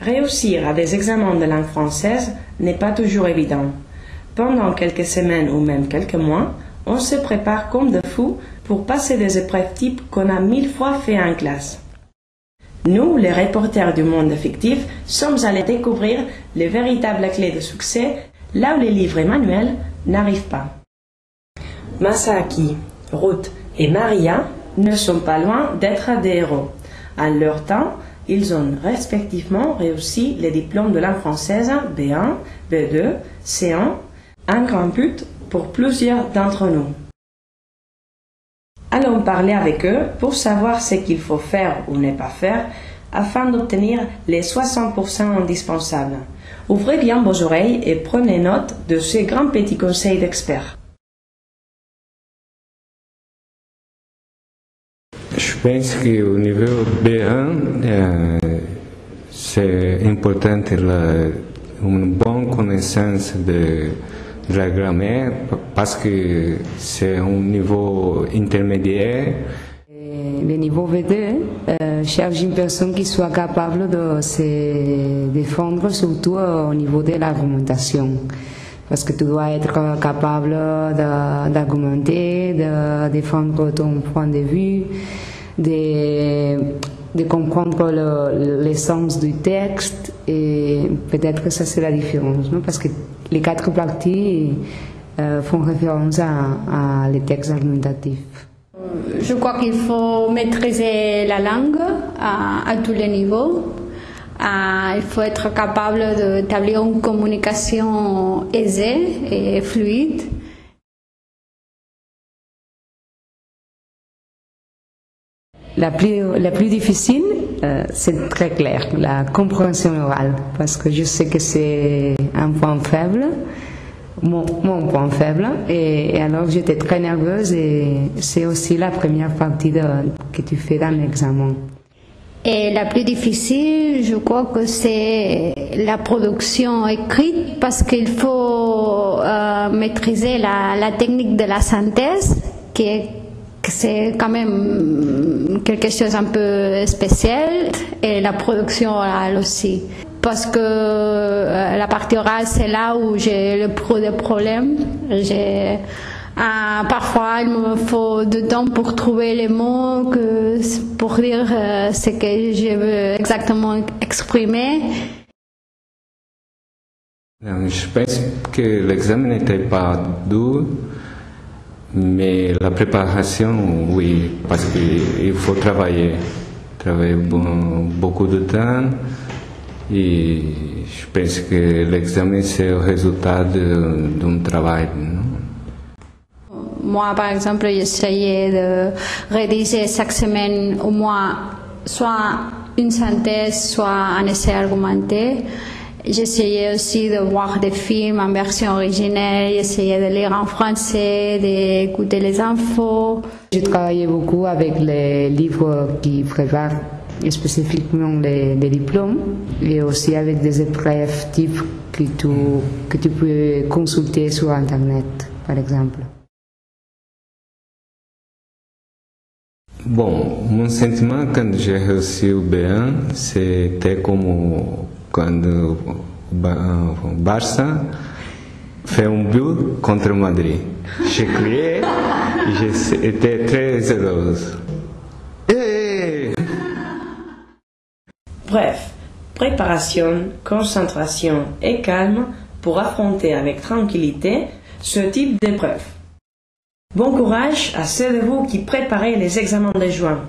Réussir à des examens de langue française n'est pas toujours évident. Pendant quelques semaines ou même quelques mois, on se prépare comme de fous pour passer des épreuves types qu'on a 1000 fois fait en classe. Nous, les reporters du monde fictif, sommes allés découvrir les véritables clés de succès là où les livres et manuels n'arrivent pas. Masaki, Ruth et Maria ne sont pas loin d'être des héros. En leur temps, ils ont respectivement réussi les diplômes de langue française B1, B2, C1, un grand but pour plusieurs d'entre nous. Allons parler avec eux pour savoir ce qu'il faut faire ou ne pas faire afin d'obtenir les 60% indispensables. Ouvrez bien vos oreilles et prenez note de ces grands petits conseils d'experts. Je pense qu'au niveau B1, c'est important une bonne connaissance de la grammaire parce que c'est un niveau intermédiaire. Le niveau V2 cherche une personne qui soit capable de se défendre, surtout au niveau de l'argumentation. Parce que tu dois être capable d'argumenter, de défendre ton point de vue, de comprendre le sens du texte, et peut-être que ça c'est la différence, non? Parce que les 4 parties font référence à les textes argumentatifs. Je crois qu'il faut maîtriser la langue à tous les niveaux. Il faut être capable d'établir une communication aisée et fluide. La plus difficile, c'est très clair, la compréhension orale, parce que je sais que c'est un point faible, mon point faible, et alors j'étais très nerveuse, et c'est aussi la première partie que tu fais dans l'examen. Et la plus difficile, je crois que c'est la production écrite, parce qu'il faut maîtriser la technique de la synthèse, que c'est quand même quelque chose un peu spécial, et la production orale aussi. Parce que la partie orale, c'est là où j'ai le plus de problèmes. Parfois, il me faut du temps pour trouver les mots, pour dire ce que je veux exactement exprimer. Je pense que l'examen n'était pas dur, mais la préparation, oui, parce qu'il faut travailler beaucoup de temps, et je pense que l'examen c'est le résultat d'un travail. Non? Moi, par exemple, j'essayais de rédiger chaque semaine au moins soit une synthèse, soit un essai argumenté. J'essayais aussi de voir des films en version originelle, j'essayais de lire en français, d'écouter les infos. J'ai travaillé beaucoup avec les livres qui préparent spécifiquement les diplômes, et aussi avec des épreuves types que tu peux consulter sur Internet, par exemple. Bon, mon sentiment quand j'ai reçu le B1, c'était comme quand Barça fait un but contre Madrid. J'ai crié et j'étais très heureuse. Bref, préparation, concentration et calme pour affronter avec tranquillité ce type d'épreuve. Bon courage à ceux de vous qui préparez les examens de juin.